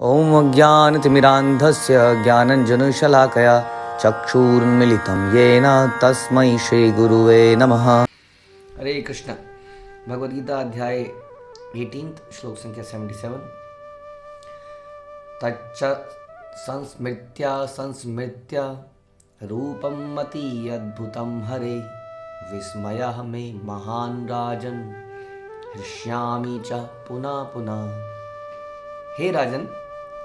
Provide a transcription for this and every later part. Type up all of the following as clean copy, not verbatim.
ॐ अज्ञानतिमिरान्धस्य ज्ञानञ्जनशलाकया चक्षुरुन्मिलितं येन तस्मै श्रीगुरुवे नमः। हरे कृष्ण। भगवद्गीता अध्याय 18 श्लोक संख्या 77। तच्च संस्मृत्य रूपं मति अद्भुतं हरे विस्मयः मे महान् राजन् हृष्यामि च पुनः पुनः। हे राजन,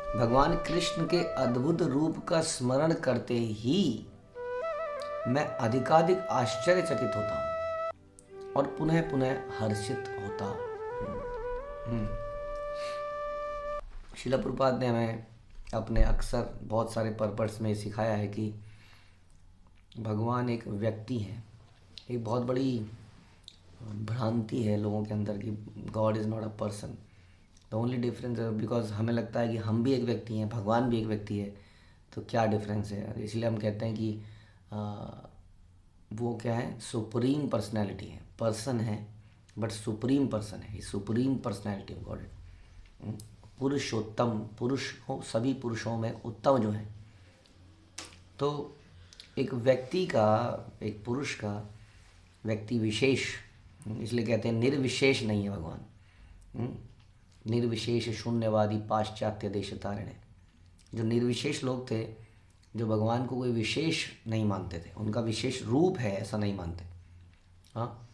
भगवान कृष्ण के अद्भुत रूप का स्मरण करते ही मैं अधिकाधिक आश्चर्यचकित होता हूँ और पुनः पुनः हर्षित होता हूँ। श्रील प्रभुपाद ने हमें अपने अक्सर बहुत सारे पर्पस में सिखाया है कि भगवान एक व्यक्ति है। एक बहुत बड़ी भ्रांति है लोगों के अंदर कि God is not a person. The only difference है, बिकॉज हमें लगता है कि हम भी एक व्यक्ति हैं, भगवान भी एक व्यक्ति है, तो क्या डिफरेंस है। इसलिए हम कहते हैं कि वो क्या है, सुप्रीम पर्सनैलिटी है। पर्सन है बट सुप्रीम पर्सन है, सुप्रीम पर्सनैलिटी ऑफ गॉड। पुरुषोत्तम, पुरुष हो, सभी पुरुषों में उत्तम जो है। तो एक व्यक्ति का, एक पुरुष का, व्यक्ति विशेष, इसलिए कहते हैं निर्विशेष नहीं है भगवान। निर्विशेष शून्यवादी पाश्चात्य देश तारिणे। जो निर्विशेष लोग थे, जो भगवान को कोई विशेष नहीं मानते थे, उनका विशेष रूप है ऐसा नहीं मानते, हाँ,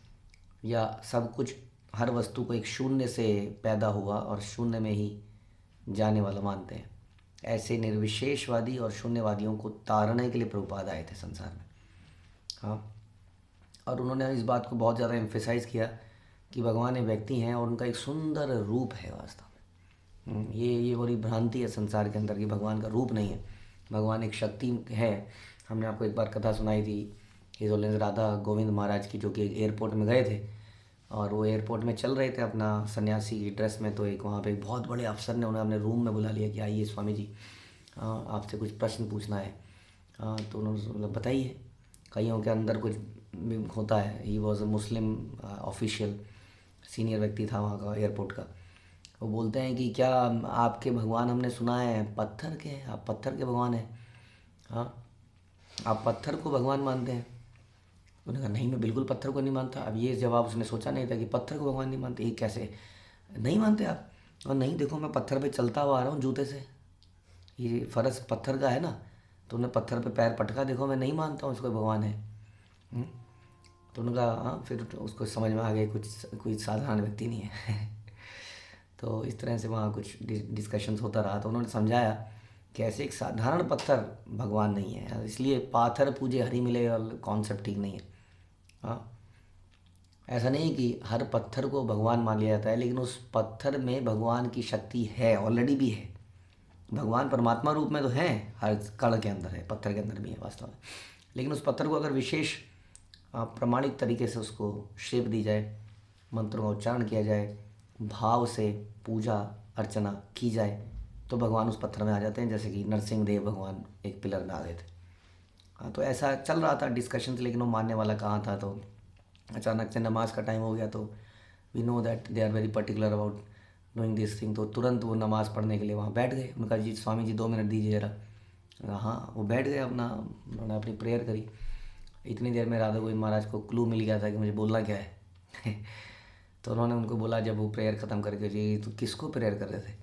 या सब कुछ, हर वस्तु को एक शून्य से पैदा हुआ और शून्य में ही जाने वाला मानते हैं, ऐसे निर्विशेषवादी और शून्यवादियों को तारने के लिए प्रभुपाद आए थे संसार में, हाँ। और उन्होंने इस बात को बहुत ज़्यादा एम्फेसाइज़ किया कि भगवान एक व्यक्ति हैं और उनका एक सुंदर रूप है वास्तव में। ये बड़ी भ्रांति है संसार के अंदर कि भगवान का रूप नहीं है, भगवान एक शक्ति है। हमने आपको एक बार कथा सुनाई थी हिज होलीनेस राधा गोविंद महाराज की, जो कि एयरपोर्ट में गए थे और वो एयरपोर्ट में चल रहे थे अपना सन्यासी की ड्रेस में। तो एक वहाँ पे एक बहुत बड़े अफसर ने उन्हें अपने रूम में बुला लिया कि आइए स्वामी जी, आपसे कुछ प्रश्न पूछना है। तो उन्होंने बताइए। कईयों के अंदर कुछ होता है। He was a Muslim official, senior व्यक्ति था वहाँ का, एयरपोर्ट का। वो बोलते हैं कि क्या आपके भगवान, हमने सुना है पत्थर के, आप पत्थर के भगवान हैं, हाँ, आप पत्थर को भगवान मानते हैं। उन्होंने कहा नहीं, मैं बिल्कुल पत्थर को नहीं मानता। अब ये जवाब उसने सोचा नहीं था कि पत्थर को भगवान नहीं मानते, ये कैसे नहीं मानते आप। और नहीं, देखो मैं पत्थर पे चलता हुआ आ रहा हूँ जूते से, ये फर्श पत्थर का है ना, तो उन्हें पत्थर पे पैर पटका, देखो मैं नहीं मानता हूँ इसको भगवान है। तो उनका, हाँ, फिर उसको समझ में आ गया कुछ कोई साधारण व्यक्ति नहीं है। तो इस तरह से वहाँ कुछ डिस्कशंस होता रहा। तो उन्होंने समझाया कि ऐसे एक साधारण पत्थर भगवान नहीं है, इसलिए पाथर पूजे हरि मिले और कॉन्सेप्ट ठीक नहीं है, हाँ। ऐसा नहीं कि हर पत्थर को भगवान मान लिया जाता है, लेकिन उस पत्थर में भगवान की शक्ति है, ऑलरेडी भी है। भगवान परमात्मा रूप में तो है, हर कण के अंदर है, पत्थर के अंदर भी है वास्तव में। लेकिन उस पत्थर को अगर विशेष प्रमाणिक तरीके से उसको शेप दी जाए, मंत्रों का उच्चारण किया जाए, भाव से पूजा अर्चना की जाए, तो भगवान उस पत्थर में आ जाते हैं। जैसे कि नरसिंह देव भगवान एक पिलर में आ गए थे, हाँ। तो ऐसा चल रहा था डिस्कशंस, लेकिन वो मानने वाला कहाँ था। तो अचानक से नमाज का टाइम हो गया। तो we know that they are very particular about doing this thing. तो तुरंत वो नमाज़ पढ़ने के लिए वहाँ बैठ गए। उनका जी स्वामी जी 2 मिनट दीजिए ज़रा। हाँ, वो बैठ गए, उन्होंने अपनी प्रेयर करी। इतनी देर में राधा गोविंद महाराज को क्लू मिल गया था कि मुझे बोलना क्या है। तो उन्होंने उनको बोला, जब वो प्रेयर ख़त्म करके, जी तो किसको प्रेयर कर रहे थे।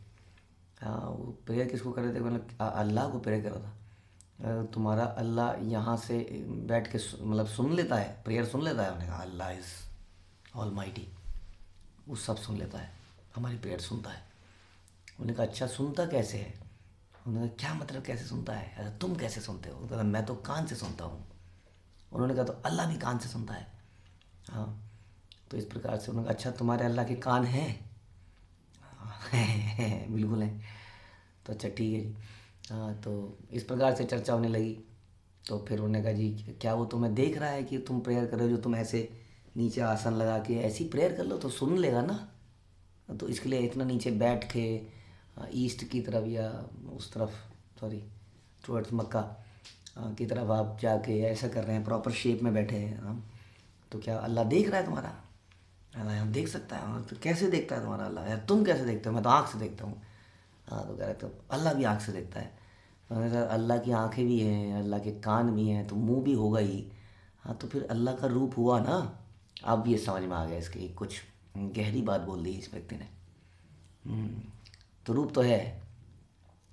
हाँ, वो प्रेयर किसको कर रहे थे, मतलब अल्लाह को प्रेयर कर रहा था। तुम्हारा अल्लाह यहाँ से बैठ के मतलब सुन लेता है, प्रेयर सुन लेता है। उन्होंने कहा अल्लाह इज़ ऑल माइटी, वो सब सुन लेता है, हमारी प्रेयर सुनता है। उन्होंने कहा अच्छा, सुनता कैसे है। उन्होंने कहा क्या मतलब कैसे सुनता है, अरे तुम कैसे सुनते हो। उन्होंने कहा मैं तो कान से सुनता हूँ। उन्होंने कहा तो अल्लाह भी कान से सुनता है, हाँ। तो इस प्रकार से उन्होंने कहा अच्छा, तुम्हारे अल्लाह के कान हैं। बिल्कुल है। तो अच्छा ठीक है जी, हाँ। तो इस प्रकार से चर्चा होने लगी। तो फिर उन्होंने कहा जी क्या वो तुम्हें देख रहा है कि तुम प्रेयर कर रहे हो, जो तुम ऐसे नीचे आसन लगा के ऐसी प्रेयर कर लो तो सुन लेगा ना। तो इसके लिए इतना नीचे बैठ के ईस्ट की तरफ या उस तरफ, सॉरी, टुवर्ड्स मक्का की तरफ आप जाके ऐसा कर रहे हैं, प्रॉपर शेप में बैठे हैं हम। तो क्या अल्लाह देख रहा है तुम्हारा। अल्लाह हम देख सकता है। तो कैसे देखता है तुम्हारा अल्लाह, यार तुम कैसे देखते हो। मैं तो आँख से देखता हूँ। हाँ तो कह रहे तो अल्लाह भी आँख से देखता है। मैंने कहा अल्लाह की आँखें भी हैं, अल्लाह के कान भी हैं, तो मुंह भी होगा ही। हाँ तो फिर अल्लाह का रूप हुआ ना। अब ये समझ में आ गया, इसकी कुछ गहरी बात बोल दी इस व्यक्ति ने। तो रूप तो है,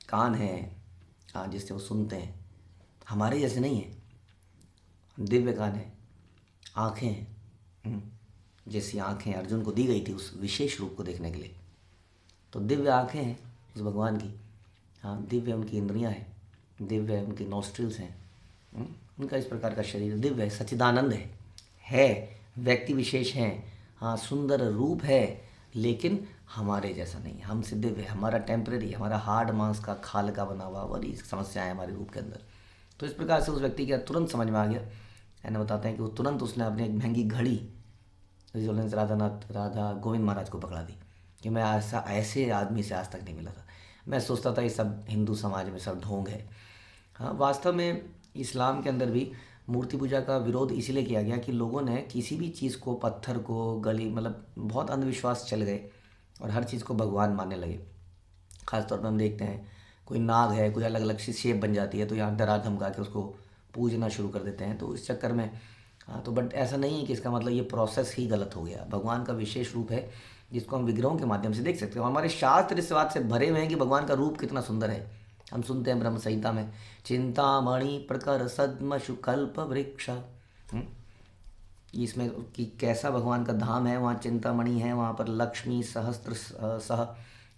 कान है, हाँ जिससे वो सुनते हैं, हमारे जैसे नहीं है। दिव्य कान है, आँखें हैं, जैसी आँखें अर्जुन को दी गई थी उस विशेष रूप को देखने के लिए। तो दिव्य आँखें हैं उस भगवान की, हाँ दिव्य उनकी इंद्रियां हैं, दिव्य उनकी नॉस्ट्रिल्स हैं, उनका इस प्रकार का शरीर दिव्य है, सच्चिदानंद है, व्यक्ति विशेष हैं, हाँ सुंदर रूप है, लेकिन हमारे जैसा नहीं, हमसे दिव्य है, हमारा टेम्परेरी, हमारा हार्ड मांस का खाल का बना हुआ बड़ी समस्या है हमारे रूप के अंदर। तो इस प्रकार से उस व्यक्ति का तुरंत समझ में आ गया। ऐसा बताते हैं कि वो तुरंत उसने अपनी एक महंगी घड़ी राधा गोविंद महाराज को पकड़ा दी कि मैं ऐसे आदमी से आज तक नहीं मिला था। मैं सोचता था ये सब हिंदू समाज में सब ढोंग है। हाँ वास्तव में इस्लाम के अंदर भी मूर्ति पूजा का विरोध इसलिए किया गया कि लोगों ने किसी भी चीज़ को, पत्थर को, गली, मतलब बहुत अंधविश्वास चल गए और हर चीज़ को भगवान मानने लगे। ख़ासतौर पर हम देखते हैं कोई नाग है, कोई अलग अलग सी शेप बन जाती है तो यहाँ डरा धमका के उसको पूजना शुरू कर देते हैं। तो इस चक्कर में हाँ तो बट ऐसा नहीं है कि इसका मतलब ये प्रोसेस ही गलत हो गया। भगवान का विशेष रूप है जिसको हम विग्रहों के माध्यम से देख सकते हो। हमारे शास्त्र इस बात से भरे हुए हैं कि भगवान का रूप कितना सुंदर है। हम सुनते हैं ब्रह्म संहिता में चिंतामणि प्रकर सद्म शुकल्प वृक्ष, इसमें कि कैसा भगवान का धाम है, वहाँ चिंतामणि है, वहाँ पर लक्ष्मी सहस्त्र सह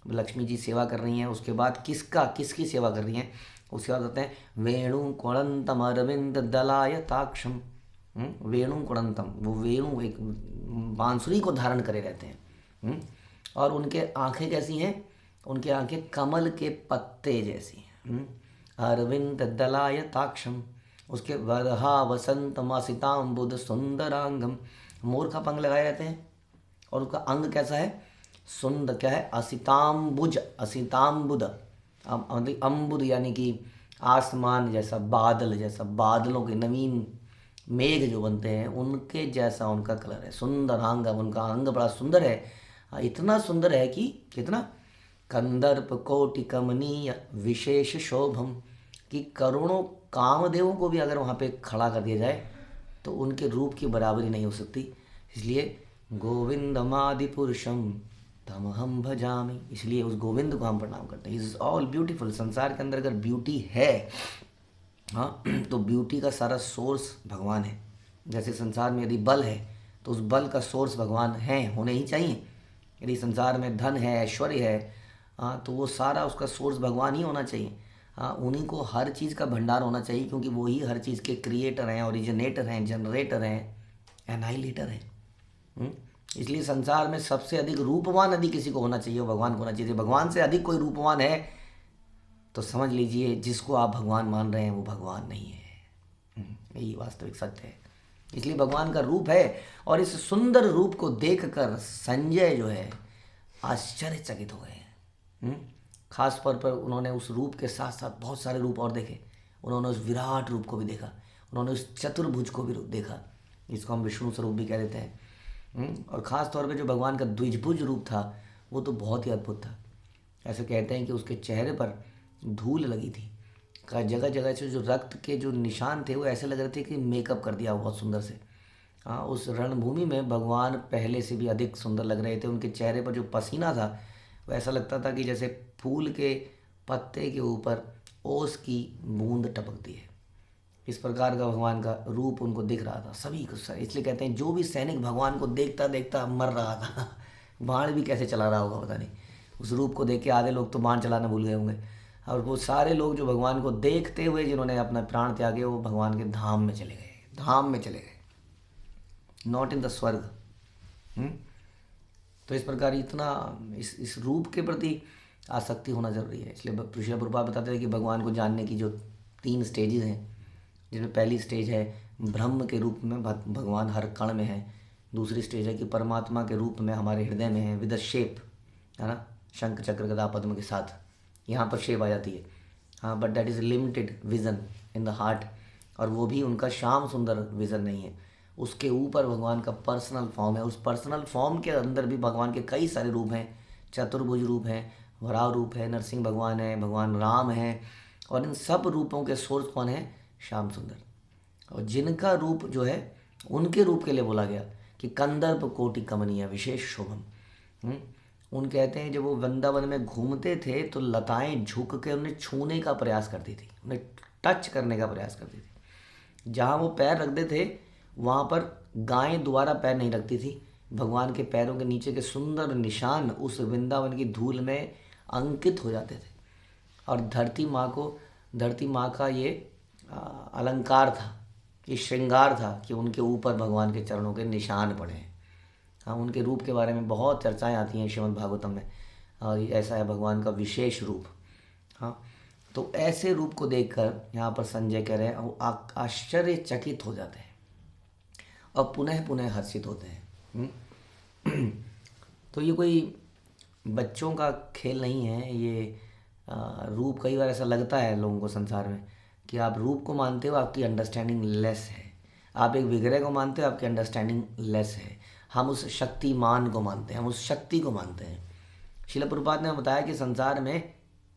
लक्ष्मी जी सेवा कर रही हैं। उसके बाद किसकी सेवा कर रही हैं, उसके बाद कहते हैं वेणु कुणंतम अरविंद दलायताक्षम। वेणु कुणंतम, वो वेणु एक बांसुरी को धारण करे रहते हैं। और उनके आंखें कैसी हैं, उनकी आंखें कमल के पत्ते जैसी हैं। अरविंद दलायताक्षम, उसके वरहा वसंत मासिताम्बुद सुंदरांगम, मोर का पंख लगाए रहते हैं। और उसका अंग कैसा है, सुंदर, क्या है, असिताम्बुज, असिताम्बुद, अम्बुद यानी कि आसमान जैसा, बादल जैसा, बादलों के नवीन मेघ जो बनते हैं उनके जैसा उनका कलर है। सुंदरांगम, उनका अंग बड़ा सुंदर है। इतना सुंदर है कि कितना, कंदर्प कोटि कमनीय विशेष शोभम, कि करोड़ों कामदेवों को भी अगर वहाँ पे खड़ा कर दिया जाए तो उनके रूप की बराबरी नहीं हो सकती। इसलिए गोविंदमादि पुरुषम तमहम भजामि, इसलिए उस गोविंद को हम प्रणाम करते हैं। Is all beautiful. संसार के अंदर अगर ब्यूटी है, हाँ तो ब्यूटी का सारा सोर्स भगवान है। जैसे संसार में यदि बल है तो उस बल का सोर्स भगवान है, होने ही चाहिए। यदि संसार में धन है, ऐश्वर्य है, हाँ तो वो सारा उसका सोर्स भगवान ही होना चाहिए। हाँ उन्हीं को हर चीज़ का भंडार होना चाहिए, क्योंकि वो ही हर चीज़ के क्रिएटर हैं, ओरिजिनेटर हैं, जनरेटर हैं, एनाइलेटर हैं। इसलिए संसार में सबसे अधिक रूपवान यदि किसी को होना चाहिए वो भगवान को होना चाहिए। भगवान से अधिक कोई रूपवान है तो समझ लीजिए जिसको आप भगवान मान रहे हैं वो भगवान नहीं है। यही वास्तविक सत्य है। इसलिए भगवान का रूप है, और इस सुंदर रूप को देखकर संजय जो है आश्चर्यचकित हो गए। खास तौर पर उन्होंने उस रूप के साथ साथ बहुत सारे रूप और देखे। उन्होंने उस विराट रूप को भी देखा, उन्होंने उस चतुर्भुज को भी देखा, जिसको हम विष्णु स्वरूप भी कह देते हैं। और ख़ास तौर पे जो भगवान का द्विजभुज रूप था वो तो बहुत ही अद्भुत था। ऐसे कहते हैं कि उसके चेहरे पर धूल लगी थी, का जगह जगह से जो रक्त के जो निशान थे वो ऐसे लग रहे थे कि मेकअप कर दिया बहुत सुंदर से। हाँ उस रणभूमि में भगवान पहले से भी अधिक सुंदर लग रहे थे। उनके चेहरे पर जो पसीना था वो ऐसा लगता था कि जैसे फूल के पत्ते के ऊपर ओस की बूंद टपकती है। इस प्रकार का भगवान का रूप उनको दिख रहा था सभी को। इसलिए कहते हैं जो भी सैनिक भगवान को देखता देखता मर रहा था, बाण भी कैसे चला रहा होगा पता नहीं। उस रूप को देख के आधे लोग तो बाण चलाना भूल गए होंगे, और वो सारे लोग जो भगवान को देखते हुए जिन्होंने अपना प्राण त्यागे वो भगवान के धाम में चले गए, धाम में चले गए, नॉट इन द स्वर्ग। तो इस प्रकार इतना इस रूप के प्रति आसक्ति होना जरूरी है। इसलिए श्रील प्रभुपाद बताते हैं कि भगवान को जानने की जो 3 स्टेजेस हैं, जिसमें पहली स्टेज है ब्रह्म के रूप में भगवान हर कण में है। दूसरी स्टेज है कि परमात्मा के रूप में हमारे हृदय में है, विद शेप, है ना, शंख चक्र गदा पद्म के साथ यहाँ पर शेप आ जाती है। हाँ but that is limited vision in the heart, और वो भी उनका श्याम सुंदर विज़न नहीं है। उसके ऊपर भगवान का पर्सनल फॉर्म है। उस पर्सनल फॉर्म के अंदर भी भगवान के कई सारे रूप हैं, चतुर्भुज रूप हैं, वराह रूप है, नरसिंह भगवान है, भगवान राम है, और इन सब रूपों के सोर्स कौन है? श्याम सुंदर। और जिनका रूप जो है उनके रूप के लिए बोला गया कि कंदर्प कोटि कमनीय विशेष शोभम। उन कहते हैं जब वो वृंदावन में घूमते थे तो लताएं झुक के उन्हें छूने का प्रयास करती थी, उन्हें टच करने का प्रयास करती थी। जहाँ वो पैर रखते थे वहाँ पर गायें दोबारा पैर नहीं रखती थी। भगवान के पैरों के नीचे के सुंदर निशान उस वृंदावन की धूल में अंकित हो जाते थे। और धरती माँ का ये अलंकार था, ये श्रृंगार था कि उनके ऊपर भगवान के चरणों के निशान पड़े हैं। हाँ, उनके रूप के बारे में बहुत चर्चाएं आती हैं श्रीमद् भागवतम में, और ऐसा है भगवान का विशेष रूप। हाँ, तो ऐसे रूप को देखकर यहाँ पर संजय कह रहे हैं वो आश्चर्यचकित हो जाते हैं और पुनः पुनः हर्षित होते हैं। तो ये कोई बच्चों का खेल नहीं है। ये रूप, कई बार ऐसा लगता है लोगों को संसार में कि आप रूप को मानते हो, आपकी अंडरस्टैंडिंग लेस है। आप एक विग्रह को मानते हो, आपकी अंडरस्टैंडिंग लेस है। हम उस शक्तिमान को मानते हैं, हम उस शक्ति को मानते हैं। श्रील प्रभुपाद ने बताया कि संसार में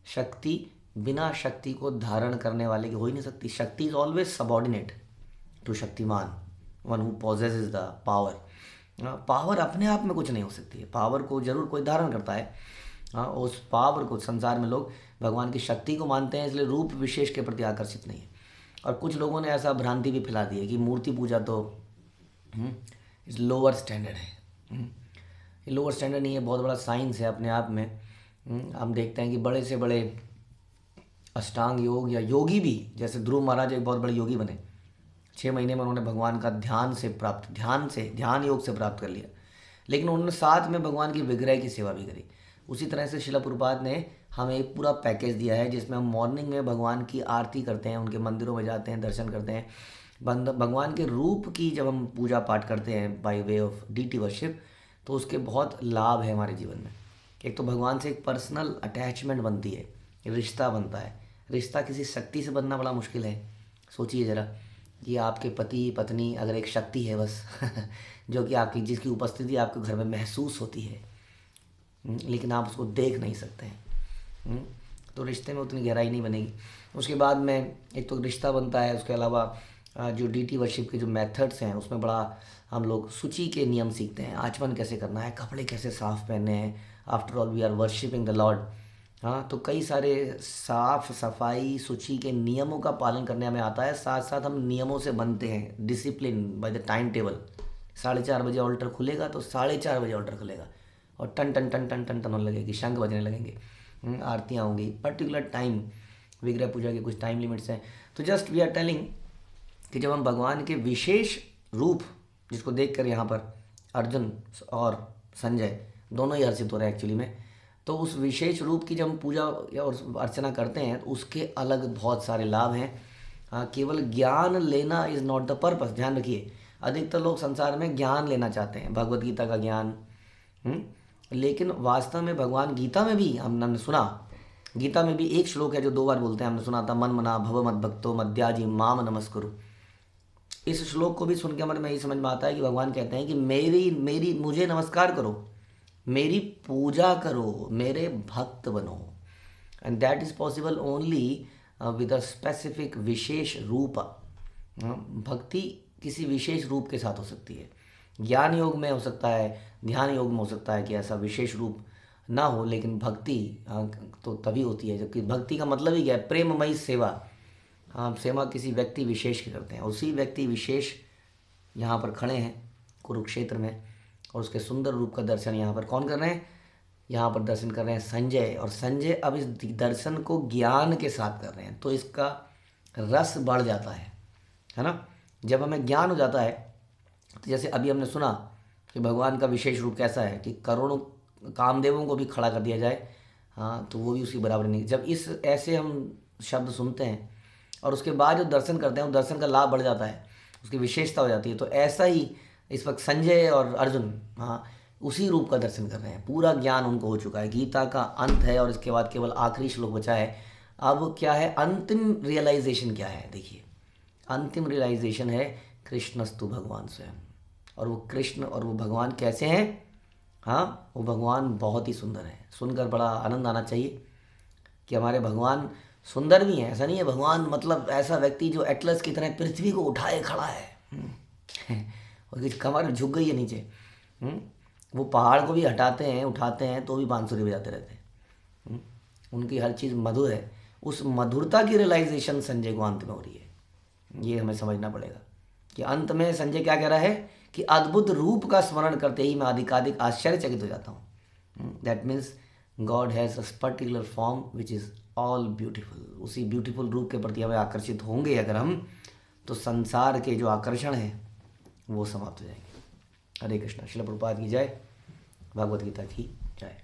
शक्ति बिना शक्ति को धारण करने वाले की हो ही नहीं सकती। Shakti is always subordinate to shaktiman, one who possesses the power. Power अपने आप में कुछ नहीं हो सकती है, पावर को जरूर कोई धारण करता है। हाँ, उस पावर को संसार में लोग भगवान की शक्ति को मानते हैं, इसलिए रूप विशेष के प्रति आकर्षित नहीं है। और कुछ लोगों ने ऐसा भ्रांति भी फैला दी है कि मूर्ति पूजा तो इस लोअर स्टैंडर्ड है। ये लोअर स्टैंडर्ड नहीं है, बहुत बड़ा साइंस है अपने आप में। हम देखते हैं कि बड़े से बड़े अष्टांग योग या योगी भी, जैसे ध्रुव महाराज एक बहुत बड़े योगी बने, 6 महीने में उन्होंने भगवान का ध्यान योग से प्राप्त कर लिया, लेकिन उन्होंने साथ में भगवान की विग्रह की सेवा भी करी। उसी तरह से श्रील प्रभुपाद ने हमें एक पूरा पैकेज दिया है जिसमें हम मॉर्निंग में भगवान की आरती करते हैं, उनके मंदिरों में जाते हैं, दर्शन करते हैं। भगवान के रूप की जब हम पूजा पाठ करते हैं by way of deity worship, तो उसके बहुत लाभ है हमारे जीवन में। एक तो भगवान से एक पर्सनल अटैचमेंट बनती है, रिश्ता बनता है। रिश्ता किसी शक्ति से बनना बड़ा मुश्किल है। सोचिए ज़रा कि आपके पति पत्नी अगर एक शक्ति है बस जो कि आपकी, जिसकी उपस्थिति आपके घर में महसूस होती है, लेकिन आप उसको देख नहीं सकते हैं, तो रिश्ते में उतनी गहराई नहीं बनेगी। उसके बाद में एक तो रिश्ता बनता है, उसके अलावा जो डीटी वर्शिप के जो मेथड्स हैं उसमें बड़ा हम लोग सूची के नियम सीखते हैं, आचमन कैसे करना है, कपड़े कैसे साफ़ पहनने हैं। After all we are worshipping the Lord. हाँ, तो कई सारे साफ सफाई सूची के नियमों का पालन करने हमें आता है। साथ साथ हम नियमों से बनते हैं, discipline by the time table. 4:30 बजे ऑल्टर खुलेगा तो 4:30 बजे ऑल्टर खुलेगा, और टन टन टन टन टन टन होने लगेगी, शंख बजने लगेंगे, आरतियाँ होंगी, पर्टिकुलर टाइम। विग्रह पूजा के कुछ टाइम लिमिट्स हैं। तो जस्ट वी आर टेलिंग कि जब हम भगवान के विशेष रूप, जिसको देखकर यहाँ पर अर्जुन और संजय दोनों ही हर्षित हो रहे हैं एक्चुअली में, तो उस विशेष रूप की जब हम पूजा और अर्चना करते हैं तो उसके अलग बहुत सारे लाभ हैं। हाँ, केवल ज्ञान लेना इज़ नॉट द पर्पस। ध्यान रखिए, अधिकतर लोग संसार में ज्ञान लेना चाहते हैं, भगवत गीता का ज्ञान, लेकिन वास्तव में भगवान गीता में भी हमने सुना, गीता में भी एक श्लोक है जो 2 बार बोलते हैं, हमने सुना था, मन मना भव मद भक्तो मद्याजी माम नमस्कुरु। इस श्लोक को भी सुन के हमारे में यही समझ में आता है कि भगवान कहते हैं कि मेरी मुझे नमस्कार करो, मेरी पूजा करो, मेरे भक्त बनो। And that is possible only with a specific विशेष रूप। भक्ति किसी विशेष रूप के साथ हो सकती है। ज्ञान योग में हो सकता है, ध्यान योग में हो सकता है कि ऐसा विशेष रूप ना हो, लेकिन भक्ति तो तभी होती है जबकि भक्ति का मतलब ही क्या है? प्रेममयी सेवा। हम सेवा किसी व्यक्ति विशेष की करते हैं, उसी व्यक्ति विशेष यहाँ पर खड़े हैं कुरुक्षेत्र में, और उसके सुंदर रूप का दर्शन यहाँ पर कौन कर रहे हैं? यहाँ पर दर्शन कर रहे हैं संजय। और संजय अब इस दर्शन को ज्ञान के साथ कर रहे हैं, तो इसका रस बढ़ जाता है ना। जब हमें ज्ञान हो जाता है, तो जैसे अभी हमने सुना कि भगवान का विशेष रूप कैसा है कि करोड़ों कामदेवों को भी खड़ा कर दिया जाए, हाँ, तो वो भी उसकी बराबर नहीं। जब इस ऐसे हम शब्द सुनते हैं और उसके बाद जो दर्शन करते हैं, वो दर्शन का लाभ बढ़ जाता है, उसकी विशेषता हो जाती है। तो ऐसा ही इस वक्त संजय और अर्जुन, हाँ, उसी रूप का दर्शन कर रहे हैं। पूरा ज्ञान उनको हो चुका है, गीता का अंत है और इसके बाद केवल आखिरी श्लोक बचा है। अब क्या है अंतिम रियलाइजेशन? क्या है देखिए, अंतिम रियलाइजेशन है कृष्णस्तु भगवान स्वयं। और वो कृष्ण और वो भगवान कैसे हैं? हाँ, वो भगवान बहुत ही सुंदर है। सुनकर बड़ा आनंद आना चाहिए कि हमारे भगवान सुंदर भी हैं। ऐसा नहीं है भगवान मतलब ऐसा व्यक्ति जो एटलस की तरह पृथ्वी को उठाए खड़ा है। और उसकी कमर झुक गई है नीचे। हम्म, वो पहाड़ को भी हटाते हैं उठाते हैं तो भी बांसुरी बजाते रहते हैं। हम्म, उनकी हर चीज़ मधुर है। उस मधुरता की रियलाइजेशन संजय को अंत में हो रही है। ये हमें समझना पड़ेगा कि अंत में संजय क्या कह रहा है कि अद्भुत रूप का स्मरण करते ही मैं अधिकाधिक आश्चर्यचकित हो जाता हूँ। That means God has a particular form which is all beautiful. उसी ब्यूटीफुल रूप के प्रति हमें आकर्षित होंगे अगर हम, तो संसार के जो आकर्षण है वो समाप्त हो जाएंगे। हरे कृष्णा। श्रील प्रभुपाद की जय। भगवद गीता की जय।